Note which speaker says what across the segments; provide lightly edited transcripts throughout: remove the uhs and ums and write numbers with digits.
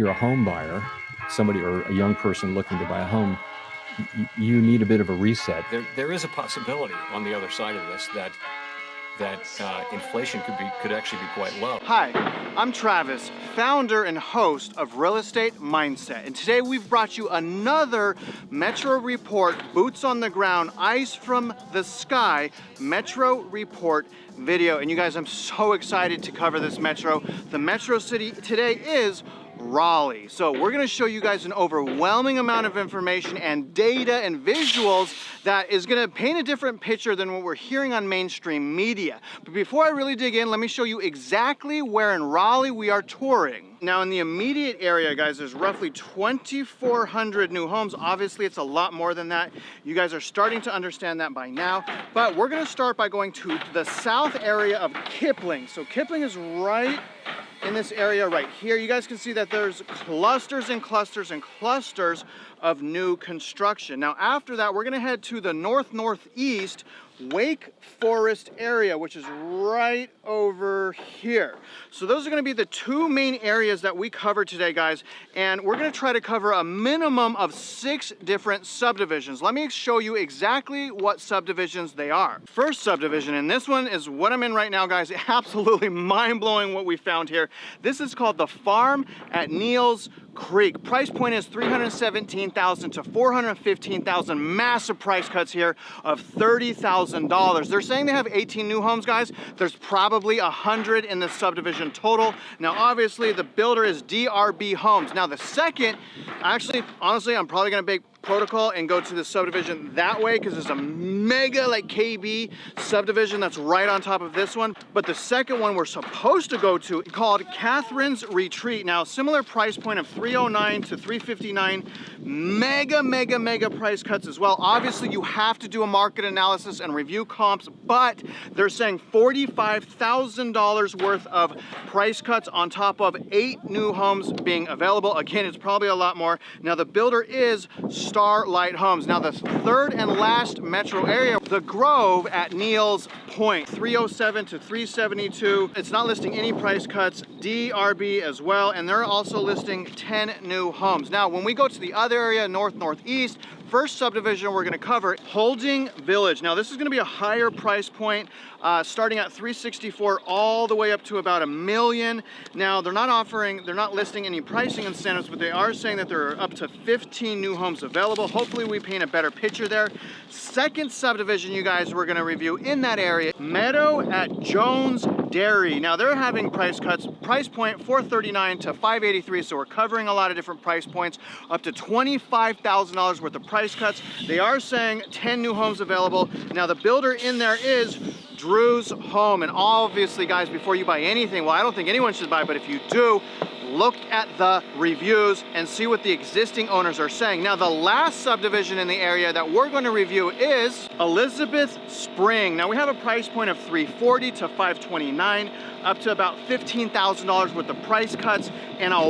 Speaker 1: You're a home buyer, somebody or a young person looking to buy a home, you need a bit of a reset.
Speaker 2: There is a possibility on the other side of this that inflation could actually be quite low.
Speaker 3: Hi, I'm Travis, founder and host of Real Estate Mindset, and today we've brought you another Metro Report, boots on the ground, eyes from the sky, Metro Report video. And you guys, I'm so excited to cover this metro. The metro city today is Raleigh. So we're going to show you guys an overwhelming amount of information and data and visuals that is going to paint a different picture than what we're hearing on mainstream media. But before I really dig in, let me show you exactly where in Raleigh we are touring. Now in the immediate area, guys, there's roughly 2,400 new homes. Obviously it's a lot more than that. You guys are starting to understand that by now, but we're going to start by going to the south area of Kipling. So Kipling is right in this area right here. You guys can see that there's clusters and clusters and clusters of new construction. Now after that, we're gonna head to the northeast Wake Forest area, which is right over here. So those are gonna be the two main areas that we cover today, guys. And we're gonna try to cover a minimum of 6 different subdivisions. Let me show you exactly what subdivisions they are. First subdivision, and this one is what I'm in right now, guys. Absolutely mind-blowing what we found here. This is called the Farm at Neill's Creek. Price point is $317,000 to $415,000. Massive price cuts here of $30,000. They're saying they have 18 new homes, guys. There's probably 100 in the subdivision total. Now, obviously, the builder is DRB Homes. Now, the second, actually, honestly, I'm probably gonna make protocol and go to the subdivision that way because there's a mega like KB subdivision that's right on top of this one. But the second one we're supposed to go to called Kathryn's Retreat. Now similar price point of $309 to $359, mega price cuts as well. Obviously you have to do a market analysis and review comps, but they're saying $45,000 worth of price cuts on top of 8 new homes being available. Again, it's probably a lot more. Now the builder is Starlight Homes. Now the third and last metro area, the Grove at Neill's Pointe, 307 to 372. It's not listing any price cuts, DRB as well, and they're also listing 10 new homes. Now when we go to the other area, northeast, first subdivision we're going to cover, Holding Village. Now this is going to be a higher price point, starting at $364 all the way up to about $1 million. Now they're not listing any pricing incentives, but they are saying that there are up to 15 new homes available. Hopefully we paint a better picture there. Second subdivision, you guys, we're going to review in that area, Meadow at Jones Dairy. Now they're having price cuts, price point $439 to $583, so we're covering a lot of different price points, up to $25,000 worth of price cuts. They are saying 10 new homes available. Now the builder in there is Drew's Home, and obviously, guys, before you buy anything, well, I don't think anyone should buy, but if you do, look at the reviews and see what the existing owners are saying. Now, the last subdivision in the area that we're going to review is Elizabeth Spring. Now, we have a price point of $340 to $529, up to about $15,000 worth of price cuts, and a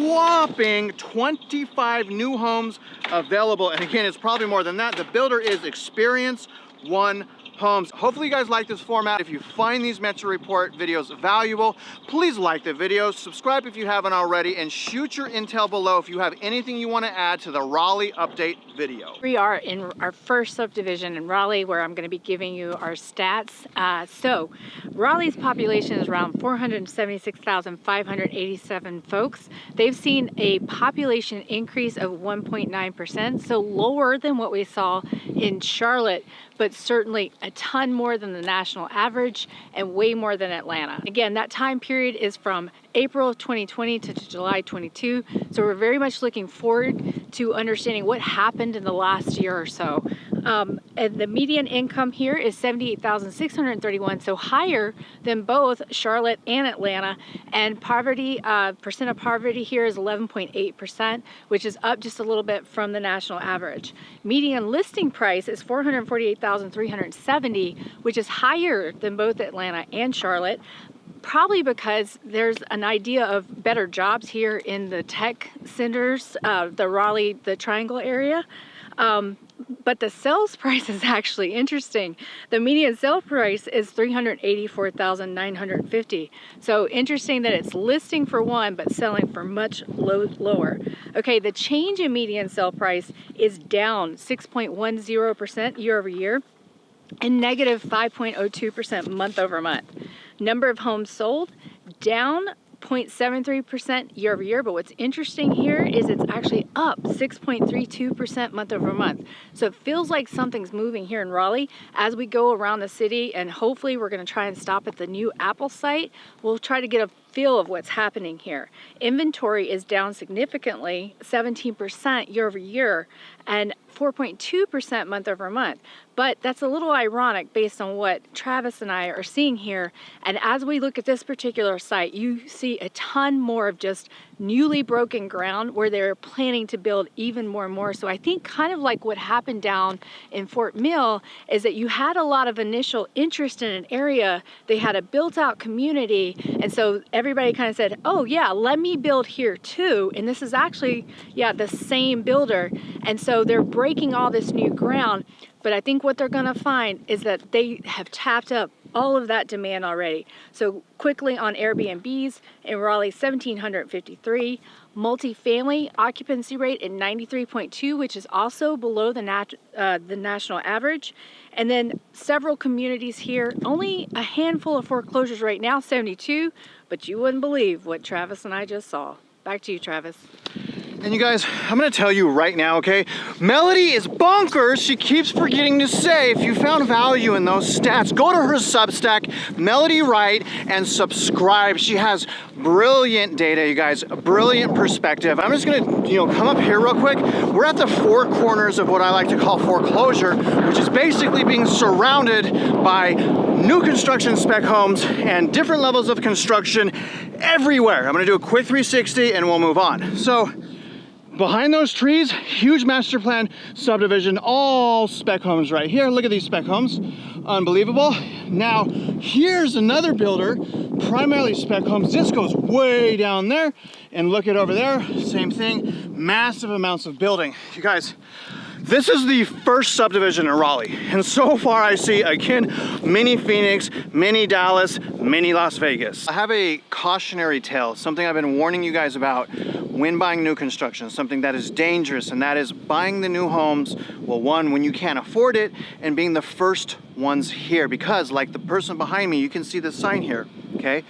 Speaker 3: whopping 25 new homes available. And again, it's probably more than that. The builder is Experience One Homes. Hopefully you guys like this format. If you find these Metro Report videos valuable, please like the video, subscribe if you haven't already, and shoot your intel below if you have anything you want to add to the Raleigh update video.
Speaker 4: We are in our first subdivision in Raleigh, where I'm going to be giving you our stats. So Raleigh's population is around 476,587 folks. They've seen a population increase of 1.9%, so lower than what we saw in Charlotte, but certainly a ton more than the national average and way more than Atlanta. Again, that time period is from April of 2020 to July 22. So we're very much looking forward to understanding what happened in the last year or so. And the median income here is $78,631, so higher than both Charlotte and Atlanta. And poverty, percent of poverty here is 11.8%, which is up just a little bit from the national average. Median listing price is $448,370, which is higher than both Atlanta and Charlotte. Probably because there's an idea of better jobs here in the tech centers, the Raleigh, the Triangle area. But the sales price is actually interesting. The median sale price is $384,950. So interesting that it's listing for one, but selling for much lower. Okay, the change in median sale price is down 6.10% year over year and negative 5.02% month over month. Number of homes sold down 0.73% year over year, but what's interesting here is it's actually up 6.32% month over month. So it feels like something's moving here in Raleigh. As we go around the city, and hopefully we're going to try and stop at the new Apple site, we'll try to get a feel of what's happening here. Inventory is down significantly, 17% year over year and 4.2% month over month. But that's a little ironic based on what Travis and I are seeing here. And as we look at this particular site, you see a ton more of just newly broken ground where they're planning to build even more and more. So I think kind of like what happened down in Fort Mill is that you had a lot of initial interest in an area. They had a built out community. And so everybody kind of said, oh yeah, let me build here too. And this is actually, yeah, the same builder. And so they're breaking all this new ground. But I think what they're gonna find is that they have tapped up all of that demand already. So quickly on Airbnbs in Raleigh, 1,753. Multifamily occupancy rate at 93.2, which is also below the national average. And then several communities here, only a handful of foreclosures right now, 72, but you wouldn't believe what Travis and I just saw. Back to you, Travis.
Speaker 3: And you guys, I'm gonna tell you right now, okay? Melody is bonkers. She keeps forgetting to say, if you found value in those stats, go to her Substack, Melody Wright, and subscribe. She has brilliant data, you guys, a brilliant perspective. I'm just gonna, come up here real quick. We're at the four corners of what I like to call foreclosure, which is basically being surrounded by new construction spec homes and different levels of construction everywhere. I'm gonna do a quick 360 and we'll move on. So, behind those trees, huge master plan subdivision, all spec homes right here. Look at these spec homes, unbelievable. Now, here's another builder, primarily spec homes. This goes way down there, and look at over there, same thing, massive amounts of building. You guys, this is the first subdivision in Raleigh, and so far I see, again, mini Phoenix, mini Dallas, mini Las Vegas. I have a cautionary tale, something I've been warning you guys about when buying new construction, something that is dangerous, and that is buying the new homes, well, one, when you can't afford it, and being the first ones here, because like the person behind me, you can see the sign here, okay?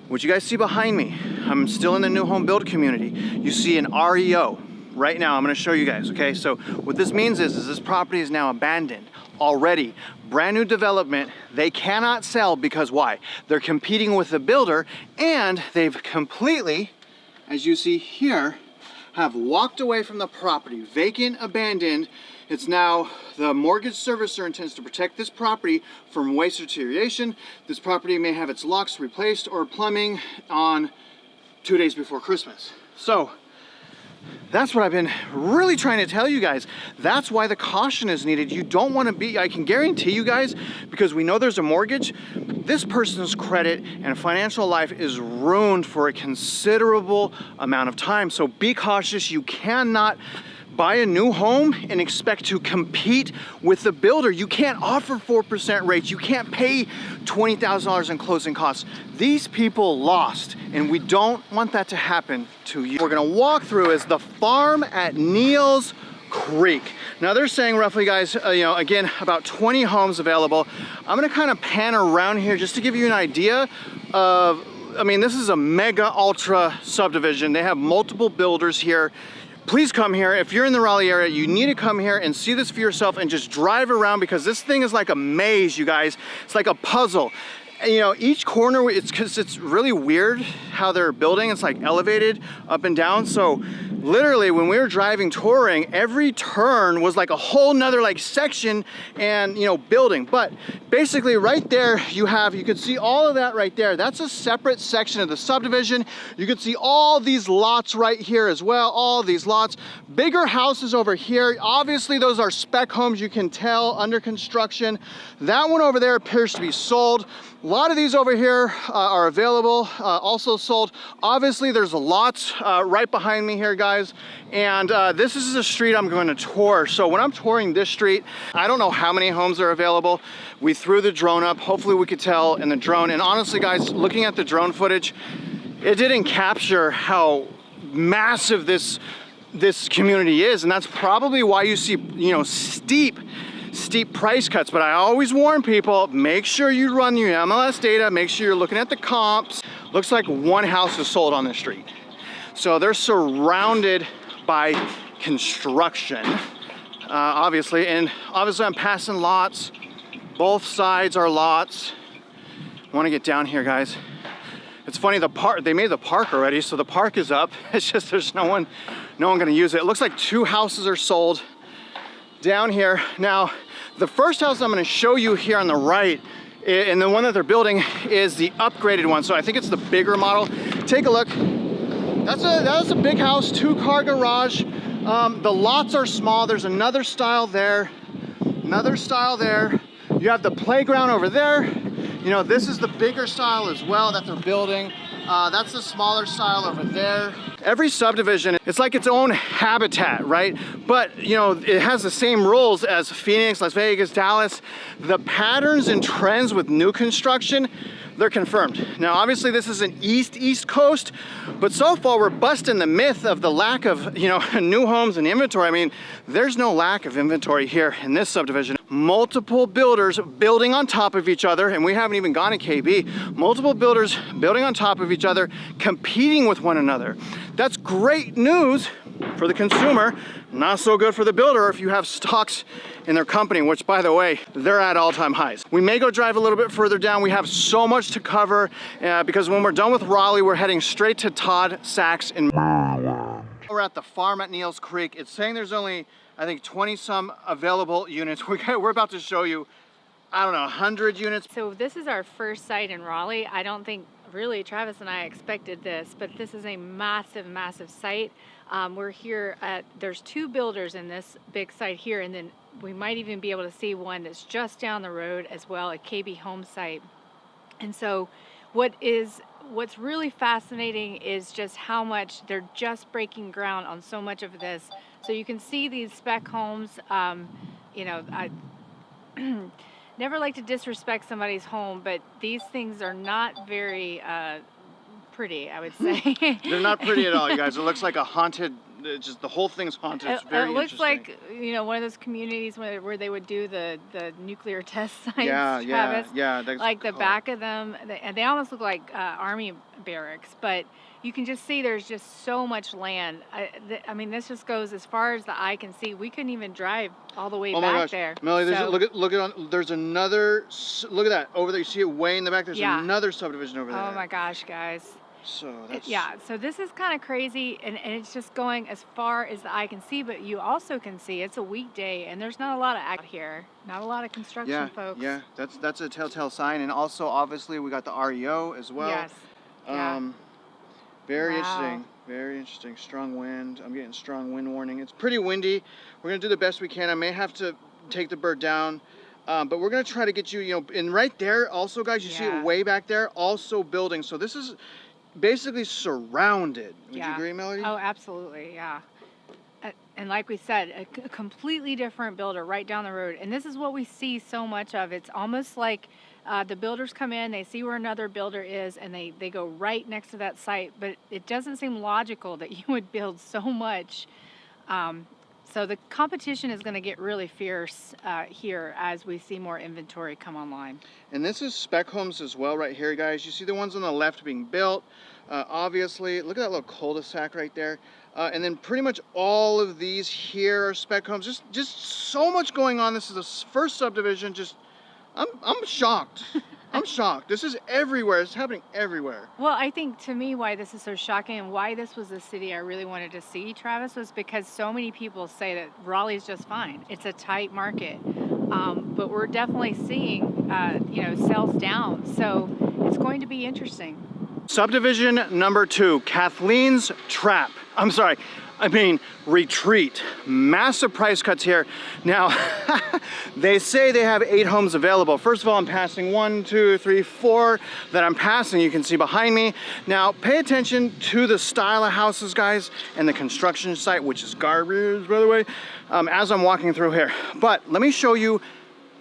Speaker 3: What you guys see behind me, I'm still in the new home build community. You see an REO. Right now, I'm gonna show you guys, okay? So what this means is this property is now abandoned already. Brand new development, they cannot sell because why? They're competing with the builder, and they've completely, as you see here, have walked away from the property, vacant, abandoned. It's now the mortgage servicer intends to protect this property from waste deterioration. This property may have its locks replaced or plumbing on 2 days before Christmas. So, that's what I've been really trying to tell you guys. That's why the caution is needed. You don't want to be, I can guarantee you guys, because we know there's a mortgage, this person's credit and financial life is ruined for a considerable amount of time. So be cautious. You cannot buy a new home and expect to compete with the builder. You can't offer 4% rates. You can't pay $20,000 in closing costs. These people lost, and we don't want that to happen to you. We're gonna walk through is the farm at Neill's Creek. Now they're saying roughly, guys, again, about 20 homes available. I'm gonna kind of pan around here just to give you an idea of, this is a mega ultra subdivision. They have multiple builders here. Please come here. If you're in the Raleigh area, you need to come here and see this for yourself and just drive around, because this thing is like a maze, you guys. It's like a puzzle. And, each corner, it's really weird how they're building. It's like elevated up and down. So literally when we were driving, touring, every turn was like a whole nother like section and, building. But basically right there you could see all of that right there. That's a separate section of the subdivision. You could see all these lots right here as well, all these lots. Bigger houses over here. Obviously those are spec homes, you can tell, under construction. That one over there appears to be sold. A lot of these over here are available, also sold. Obviously, there's lots right behind me here, guys. And this is a street I'm going to tour. So when I'm touring this street, I don't know how many homes are available. We threw the drone up. Hopefully we could tell in the drone. And honestly, guys, looking at the drone footage, it didn't capture how massive this community is. And that's probably why you see, you know, steep price cuts. But I always warn people, make sure you run your MLS data, make sure you're looking at the comps. Looks like one house is sold on the street. So they're surrounded by construction, obviously. And obviously I'm passing lots. Both sides are lots. I want to get down here, guys. It's funny, the park, they made the park already, so the park is up. It's just there's no one gonna use it. It looks like 2 houses are sold down here. Now, the first house I'm gonna show you here on the right, and the one that they're building is the upgraded one. So I think it's the bigger model. Take a look. That's a big house, 2-car garage. The lots are small. There's another style there, another style there. You have the playground over there. You know, this is the bigger style as well that they're building. That's the smaller style over there. Every subdivision, it's like its own habitat, right? But, you know, it has the same rules as Phoenix, Las Vegas, Dallas. The patterns and trends with new construction, they're confirmed. Now, obviously this is an East Coast, but so far we're busting the myth of the lack of, you know, new homes and inventory. I mean, there's no lack of inventory here in this subdivision. Multiple builders building on top of each other, and we haven't even gone to KB. Multiple builders building on top of each other, competing with one another. That's great news for the consumer, not so good for the builder if you have stocks in their company, which, by the way, they're at all-time highs. We may go drive a little bit further down. We have so much to cover because when we're done with Raleigh, we're heading straight to Todd, Sachs, and we're at the farm at Neill's Creek. It's saying there's only, I think, 20-some available units. We're about to show you, I don't know, 100 units.
Speaker 4: So this is our first site in Raleigh. I don't think really Travis and I expected this, but this is a massive site. We're here at, there's 2 builders in this big site here, and then we might even be able to see one that's just down the road as well, a KB home site. And so what's really fascinating is just how much they're just breaking ground on so much of this. So you can see these spec homes. You know, I never like to disrespect somebody's home, but these things are not very pretty, I would say.
Speaker 3: They're not pretty at all, you guys. It looks like a haunted, just the whole thing's haunted. It's very
Speaker 4: it looks
Speaker 3: interesting.
Speaker 4: like, you know, one of those communities where they would do the nuclear test sites.
Speaker 3: Yeah.
Speaker 4: Like the back of them, and they almost look like army barracks, but you can just see there's just so much land. I mean, this just goes as far as the eye can see. We couldn't even drive all the way back there.
Speaker 3: Melanie, there's another, look at that over there. You see it way in the back. There's another subdivision over there.
Speaker 4: Oh my gosh, guys.
Speaker 3: So that's...
Speaker 4: So this is kind of crazy, and it's just going as far as the eye can see, but you also can see it's a weekday, and there's not a lot of act here. Not a lot of construction folks.
Speaker 3: Yeah, that's a telltale sign. And also, obviously, we got the REO as well.
Speaker 4: Yes.
Speaker 3: Very interesting. Very interesting. Strong wind. I'm getting strong wind warning. It's pretty windy. We're going to do the best we can. I may have to take the bird down. But we're going to try to get you, you know, and right there also, guys, you see it way back there, also building. So this is basically surrounded. Would you agree, Melody?
Speaker 4: Oh, absolutely. Yeah. And like we said, a completely different builder right down the road. And this is what we see so much of. It's almost like the builders come in, they see where another builder is, and they go right next to that site. But it doesn't seem logical that you would build so much. So the competition is going to get really fierce here as we see more inventory come online.
Speaker 3: And this is spec homes as well right here, guys. You see the ones on the left being built. Obviously, look at that little cul-de-sac right there. And then pretty much all of these here are spec homes. Just so much going on. This is the first subdivision. I'm shocked. I'm shocked. This is everywhere. It's happening everywhere.
Speaker 4: Well, I think to me why this is so shocking and why this was the city I really wanted to see, Travis, was because so many people say that Raleigh's just fine. It's a tight market. But we're definitely seeing, you know, sales down. So it's going to be interesting.
Speaker 3: Subdivision number 2, Kathleen's Trap. I'm sorry, I mean retreat. Massive price cuts here. Now, they say they have 8 homes available. First of all, I'm passing 1, 2, 3, 4 that I'm passing. You can see behind me. Now, pay attention to the style of houses, guys, and the construction site, which is garbage, by the way, as I'm walking through here. But let me show you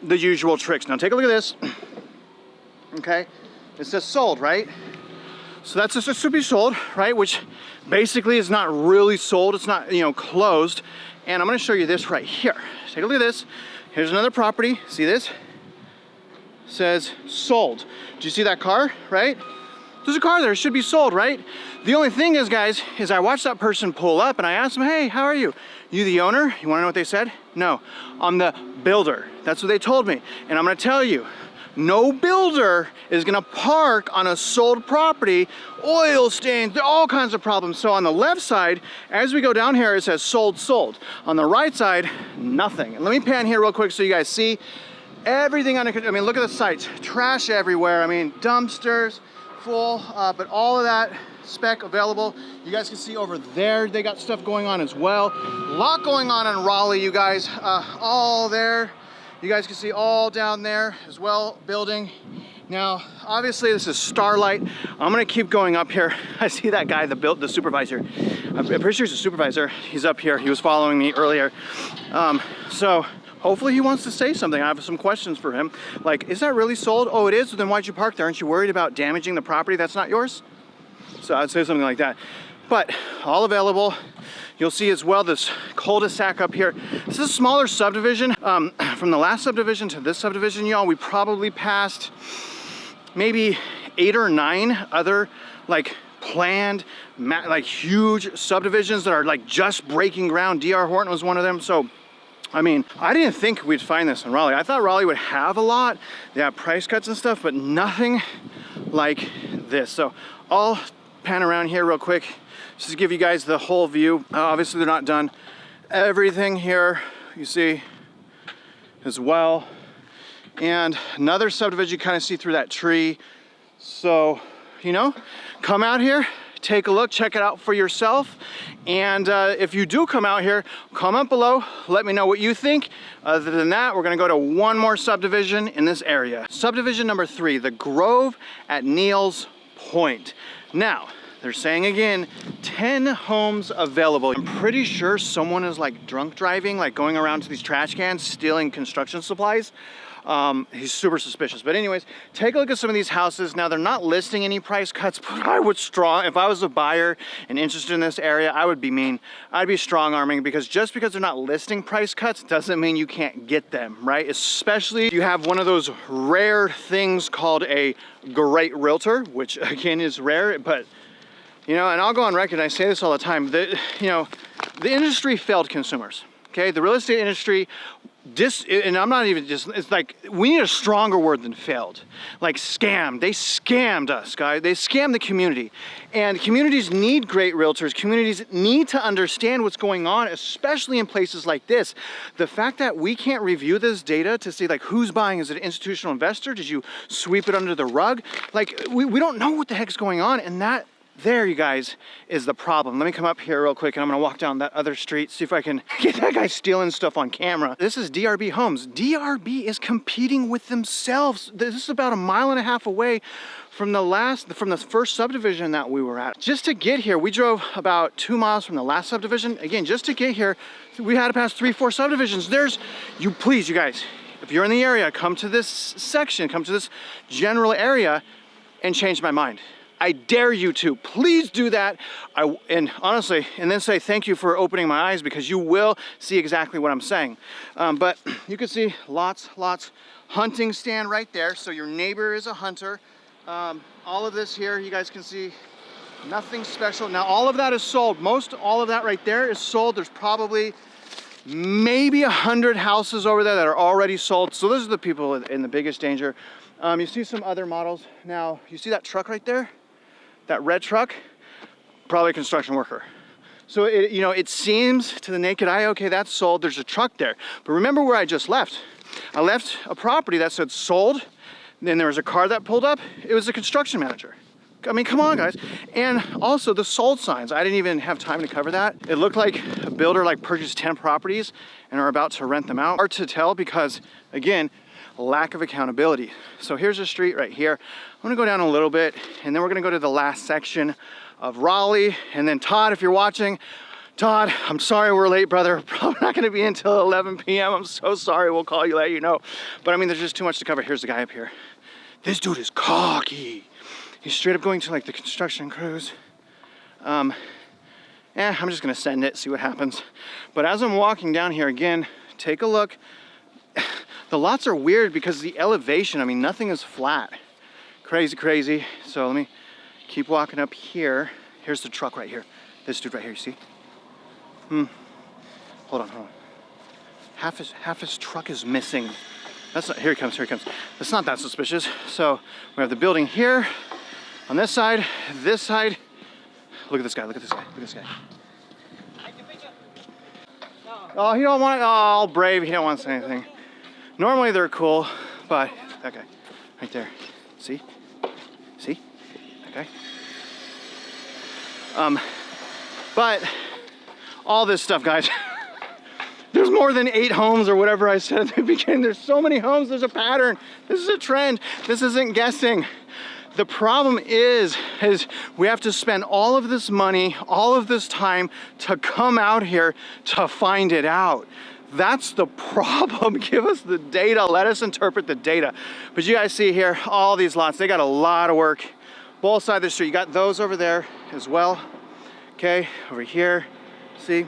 Speaker 3: the usual tricks. Now, take a look at this. Okay, it says sold, right? So that's just to be sold, right? Which basically is not really sold. It's not, you know, closed. And I'm gonna show you this right here. Take a look at this. Here's another property. See this? It says sold. Do you see that car, right? There's a car there, it should be sold, right? The only thing is, guys, is I watched that person pull up and I asked them, hey, how are you? You the owner? You wanna know what they said? No, I'm the builder. That's what they told me. And I'm gonna tell you, no builder is gonna park on a sold property, oil stains, all kinds of problems. So on the left side, as we go down here, it says sold, sold. On the right side, nothing. And let me pan here real quick so you guys see everything under control. I mean, look at the sites, trash everywhere. I mean, dumpsters full, but all of that spec available. You guys can see over there, they got stuff going on as well. A lot going on in Raleigh, you guys, all there. You guys can see all down there as well, building. Now, obviously this is Starlight. I'm gonna keep going up here. I see that guy, the supervisor. I'm pretty sure he's a supervisor. He's up here, he was following me earlier. So hopefully he wants to say something. I have some questions for him. Like, is that really sold? Oh, it is? Then why'd you park there? Aren't you worried about damaging the property that's not yours? So I'd say something like that. But all available. You'll see as well this cul-de-sac up here. This is a smaller subdivision. From the last subdivision to this subdivision, y'all, we probably passed maybe 8 or 9 other like planned, like huge subdivisions that are like just breaking ground. D.R. Horton was one of them. So, I mean, I didn't think we'd find this in Raleigh. I thought Raleigh would have a lot. They have price cuts and stuff, but nothing like this. So I'll pan around here real quick just to give you guys the whole view. Obviously they're not done. Everything here you see as well. And another subdivision, you kind of see through that tree. So, you know, come out here, take a look, check it out for yourself. And if you do come out here, comment below, let me know what you think. Other than that, we're gonna go to one more subdivision in this area. Subdivision number 3, the Grove at Neill's Pointe. Now, they're saying again, 10 homes available. I'm pretty sure someone is like drunk driving, like going around to these trash cans, stealing construction supplies. He's super suspicious. But anyways, take a look at some of these houses. Now, they're not listing any price cuts, but I would if I was a buyer and interested in this area, I would be mean. I'd be strong arming, because just because they're not listing price cuts doesn't mean you can't get them, right? Especially if you have one of those rare things called a great realtor, which again is rare, but you know, and I'll go on record, I say this all the time, you know, the industry failed consumers, okay? The real estate industry, and I'm not even just, it's like, we need a stronger word than failed. Like scammed, they scammed us, guys. They scammed the community. And communities need great realtors. Communities need to understand what's going on, especially in places like this. The fact that we can't review this data to see like who's buying, is it an institutional investor? Did you sweep it under the rug? Like, we don't know what the heck's going on, and that, there, you guys, is the problem. Let me come up here real quick and I'm gonna walk down that other street, see if I can get that guy stealing stuff on camera. This is DRB Homes. DRB is competing with themselves. This is about 1.5 miles away from the first subdivision that we were at. Just to get here, we drove about 2 miles from the last subdivision. Again, just to get here, we had to pass 3, 4 subdivisions. Please, you guys, if you're in the area, come to this section, come to this general area and change my mind. I dare you to. Please do that. And honestly, and then say thank you for opening my eyes, because you will see exactly what I'm saying. But you can see lots, hunting stand right there. So your neighbor is a hunter. All of this here, you guys can see nothing special. Now, all of that is sold. All of that right there is sold. There's probably maybe 100 houses over there that are already sold. So those are the people in the biggest danger. You see some other models. Now, you see that truck right there? That red truck? Probably a construction worker. So it seems to the naked eye, okay, that's sold. There's a truck there. But remember where I just left. I left a property that said sold. Then there was a car that pulled up. It was a construction manager. I mean, come on, guys. And also the sold signs. I didn't even have time to cover that. It looked like a builder like purchased 10 properties and are about to rent them out. Hard to tell because, again, lack of accountability. So here's the street right here. I'm gonna go down a little bit and then we're gonna go to the last section of Raleigh. And then Todd, if you're watching, Todd, I'm sorry we're late, brother. Probably not gonna be until 11 p.m. I'm so sorry, we'll call you, let you know. But I mean, there's just too much to cover. Here's the guy up here. This dude is cocky. He's straight up going to like the construction crews. I'm just gonna send it, see what happens. But as I'm walking down here again, take a look. The lots are weird because the elevation, I mean, nothing is flat. Crazy, crazy. So let me keep walking up here. Here's the truck right here. This dude right here, you see? Hold on. Half his truck is missing. That's not, here he comes. That's not that suspicious. So we have the building here. On this side. Look at this guy. Oh, he don't want it. Oh, all brave. He don't want to say anything. Normally they're cool, but that guy right there. See? That guy. But all this stuff, guys. There's more than 8 homes or whatever I said at the beginning. There's so many homes. There's a pattern. This is a trend. This isn't guessing. The problem is we have to spend all of this money, all of this time to come out here to find it out. That's the problem. Give us the data. Let us interpret the data. But you guys see here, all these lots, they got a lot of work. Both sides of the street. You got those over there as well. Okay, over here, see?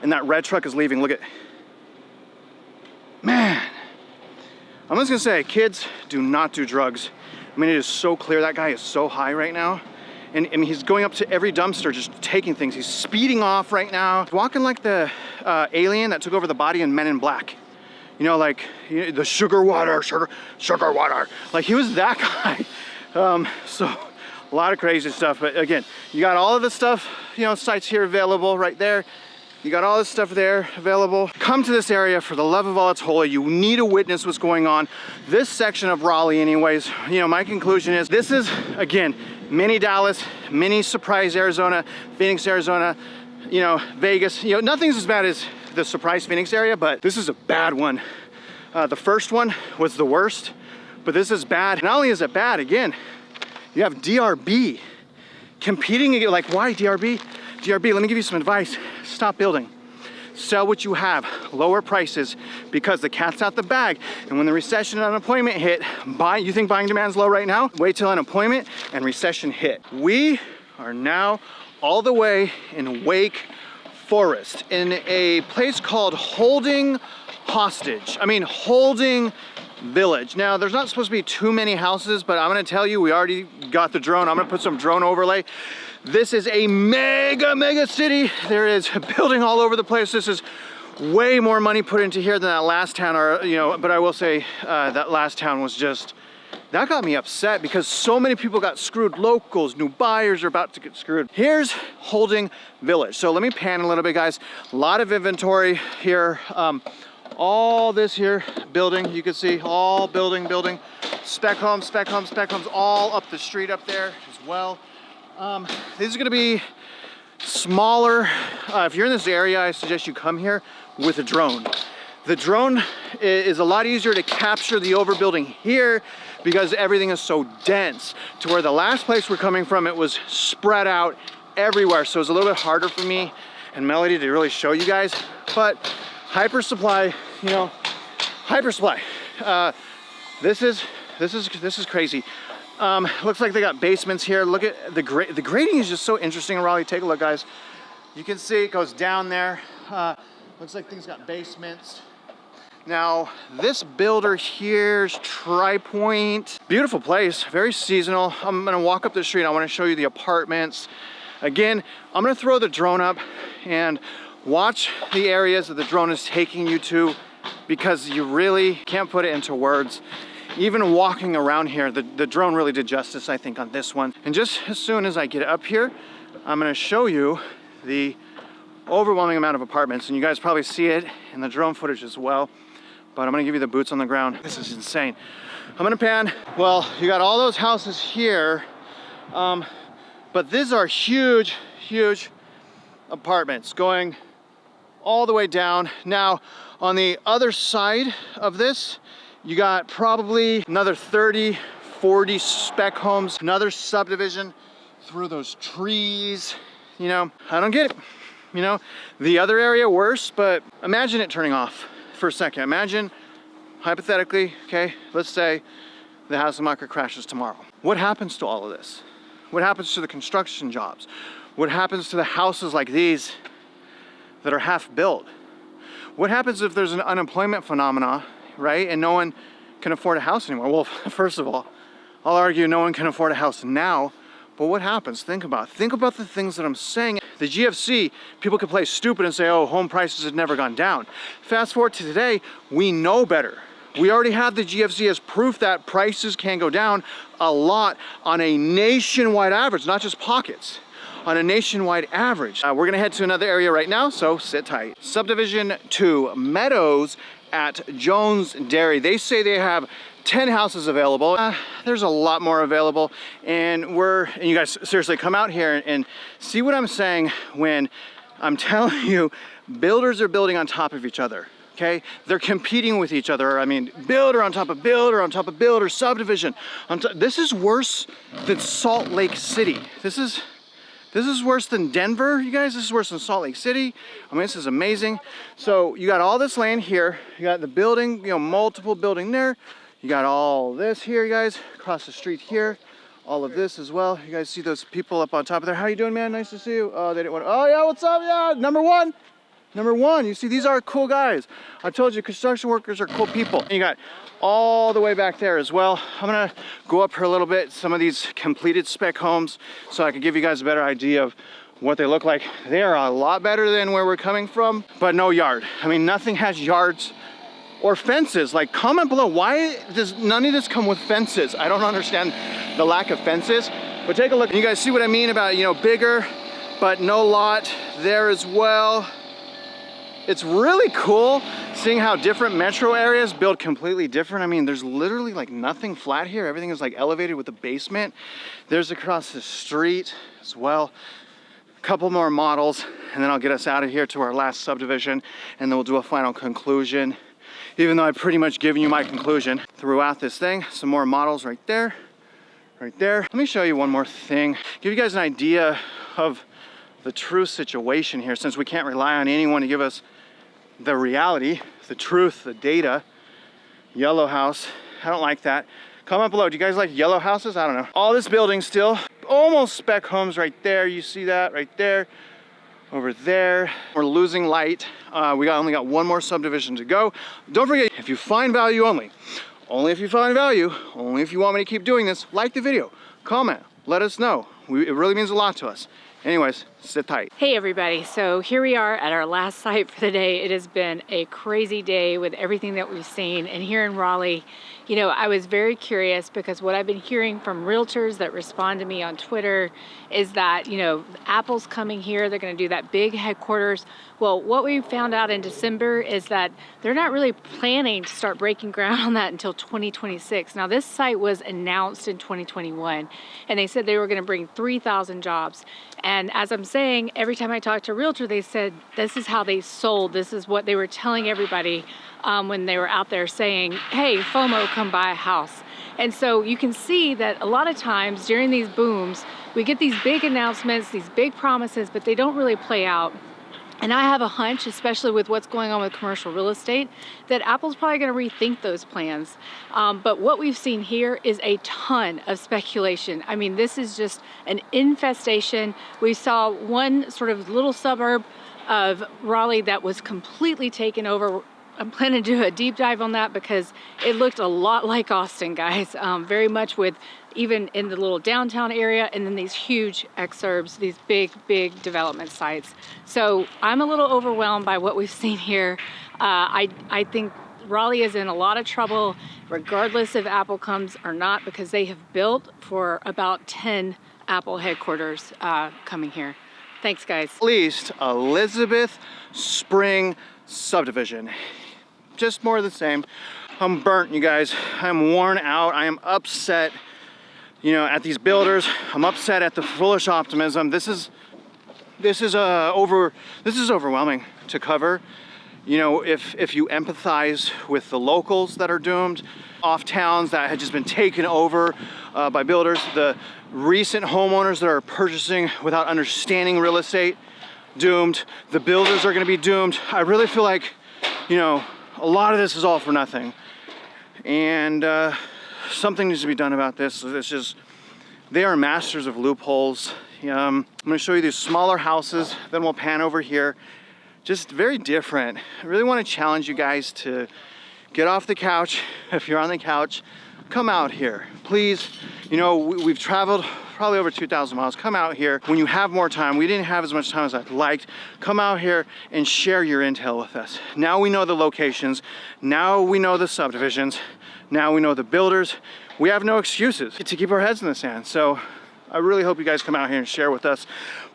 Speaker 3: And that red truck is leaving. Look at, man. I'm just gonna say, kids, do not do drugs. I mean, it is so clear. That guy is so high right now. And I mean, he's going up to every dumpster, just taking things. He's speeding off right now. Walking like the alien that took over the body in Men in Black. You know, like the sugar water. Like he was that guy. So a lot of crazy stuff. But again, you got all of this stuff, you know, sites here available right there. You got all this stuff there available. Come to this area for the love of all that's holy. You need to witness what's going on. This section of Raleigh anyways, you know, my conclusion is this is, again, mini Dallas, mini Surprise, Arizona, Phoenix, Arizona, you know, Vegas. You know, nothing's as bad as the Surprise Phoenix area, but this is a bad one. The first one was the worst, but this is bad. Not only is it bad, again, you have DRB competing, like why DRB? DRB, let me give you some advice. Stop building. Sell what you have, lower prices, because the cat's out the bag. And when the recession and unemployment hit, you think buying demand's low right now? Wait till unemployment and recession hit. We are now all the way in Wake Forest in a place called Holding Village. Now, there's not supposed to be too many houses, but I'm gonna tell you, we already got the drone. I'm gonna put some drone overlay. This is a mega city. There is a building all over the place. This is way more money put into here than that last town, or, you know, but I will say that last town was just, that got me upset because so many people got screwed. Locals, new buyers are about to get screwed. Here's Holding Village. So let me pan a little bit, guys. A lot of inventory here. All this here building, you can see all building, spec homes, all up the street up there as well. These are gonna be smaller. If you're in this area, I suggest you come here with a drone. The drone is a lot easier to capture the overbuilding here because everything is so dense, to where the last place we're coming from, it was spread out everywhere. So it's a little bit harder for me and Melody to really show you guys, but hyper supply, you know, hyper supply. This is crazy. Looks like they got basements here. Look at the grading is just so interesting in Raleigh. Take a look, guys. You can see it goes down there. Looks like things got basements. Now, this builder here's Pointe. Beautiful place, very seasonal. I'm gonna walk up the street. I wanna show you the apartments. Again, I'm gonna throw the drone up and watch the areas that the drone is taking you to, because you really can't put it into words. Even walking around here, the drone really did justice, I think, on this one. And just as soon as I get up here, I'm gonna show you the overwhelming amount of apartments, and you guys probably see it in the drone footage as well, but I'm gonna give you the boots on the ground. This is insane. I'm gonna pan. Well, you got all those houses here, But these are huge, huge apartments going all the way down. Now, on the other side of this, you got probably another 30, 40 spec homes, another subdivision through those trees. You know, I don't get it. You know, the other area worse, but imagine it turning off for a second. Imagine, hypothetically, okay, let's say the housing market crashes tomorrow. What happens to all of this? What happens to the construction jobs? What happens to the houses like these that are half built? What happens if there's an unemployment phenomena, right, and no one can afford a house anymore? Well, first of all, I'll argue no one can afford a house now, but what happens? Think about the things that I'm saying. The GFC, people could play stupid and say, oh, home prices have never gone down. Fast forward to today, we know better. We already have the GFC as proof that prices can go down a lot on a nationwide average, not just pockets, on a nationwide average. We're gonna head to another area right now, so sit tight. Subdivision 2, Meadows at Jones Dairy. They say they have 10 houses available. There's a lot more available, and you guys seriously come out here and see what I'm saying when I'm telling you builders are building on top of each other. Okay, they're competing with each other. I mean, builder on top of builder on top of builder, subdivision. This is worse than Salt Lake City. This is worse than Denver, you guys. This is worse than Salt Lake City. I mean, this is amazing. So you got all this land here. You got the building, you know, multiple building there. You got all this here, you guys, across the street here. All of this as well. You guys see those people up on top of there. How you doing, man? Nice to see you. Oh, they didn't want to, oh yeah, what's up? Yeah, number one. You see, these are cool guys. I told you, construction workers are cool people. And you got all the way back there as well. I'm gonna go up here a little bit, some of these completed spec homes, so I can give you guys a better idea of what they look like. They are a lot better than where we're coming from, but no yard. I mean, nothing has yards or fences. Like, comment below, why does none of this come with fences? I don't understand the lack of fences, but take a look. You guys see what I mean about, you know, bigger, but no lot there as well. It's really cool seeing how different metro areas build completely different. I mean, there's literally like nothing flat here. Everything is like elevated with a basement. There's across the street as well. A couple more models, and then I'll get us out of here to our last subdivision, and then we'll do a final conclusion. Even though I've pretty much given you my conclusion throughout this thing. Some more models right there, right there. Let me show you one more thing. Give you guys an idea of the true situation here, since we can't rely on anyone to give us the reality, the truth, the data. Yellow house, I don't like that. Comment below, do you guys like yellow houses? I don't know. All this building still, almost spec homes right there. You see that right there, over there. We're losing light. We only got one more subdivision to go. Don't forget, if you find value only if you find value, only if you want me to keep doing this, like the video, comment, let us know. It really means a lot to us. Anyways, sit tight.
Speaker 4: Hey everybody, so here we are at our last site for the day. It has been a crazy day with everything that we've seen. And here in Raleigh, you know, I was very curious because what I've been hearing from realtors that respond to me on Twitter is that, you know, Apple's coming here, they're gonna do that big headquarters. Well, what we found out in December is that they're not really planning to start breaking ground on that until 2026. Now, this site was announced in 2021, and they said they were gonna bring 3,000 jobs. And as I'm saying, every time I talk to a realtor, they said this is how they sold. This is what they were telling everybody when they were out there saying, hey, FOMO, come buy a house. And so you can see that a lot of times during these booms, we get these big announcements, these big promises, but they don't really play out. And I have a hunch, especially with what's going on with commercial real estate, that Apple's probably going to rethink those plans. But what we've seen here is a ton of speculation. I mean, this is just an infestation. We saw one sort of little suburb of Raleigh that was completely taken over. I'm planning to do a deep dive on that because it looked a lot like Austin, guys. Very much with even in the little downtown area, and then these huge exurbs, these big development sites. So I'm a little overwhelmed by what we've seen here. I think Raleigh is in a lot of trouble, regardless if Apple comes or not, because they have built for about 10 Apple headquarters coming here. Thanks, guys.
Speaker 3: At least Elizabeth Spring subdivision. Just more of the same. I'm burnt, you guys. I'm worn out. I am upset. you know, at these builders. I'm upset at the foolish optimism. This is overwhelming to cover. You know, if you empathize with the locals that are doomed, off towns that had just been taken over by builders, the recent homeowners that are purchasing without understanding real estate, doomed. The builders are going to be doomed. I really feel like, you know, a lot of this is all for nothing, and something needs to be done about this. It's just, they are masters of loopholes. I'm going to show you these smaller houses, then we'll pan over here. Just very different. I really want to challenge you guys to get off the couch. If you're on the couch, come out here, please. You know, we've traveled probably over 2,000 miles. Come out here when you have more time. We didn't have as much time as I'd liked. Come out here and share your intel with us. Now we know the locations. Now we know the subdivisions. Now we know the builders. We have no excuses to keep our heads in the sand. So I really hope you guys come out here and share with us.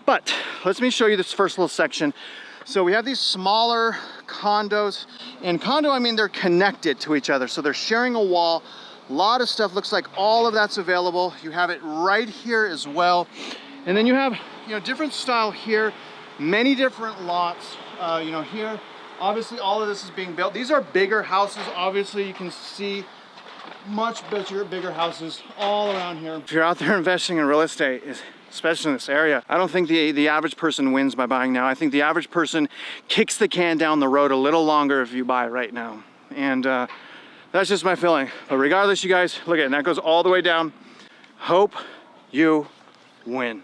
Speaker 3: But let me show you this first little section. So we have these smaller condos, and condo, I mean, they're connected to each other. So they're sharing a wall. A lot of stuff, looks like all of that's available. You have it right here as well. And then you have, you know, different style here, many different lots, you know, here. Obviously all of this is being built. These are bigger houses. Obviously you can see much bigger houses all around here. If you're out there investing in real estate, especially in this area, I don't think the average person wins by buying now. I think the average person kicks the can down the road a little longer if you buy right now. And that's just my feeling. But regardless, you guys, look at it, and that goes all the way down. Hope you win.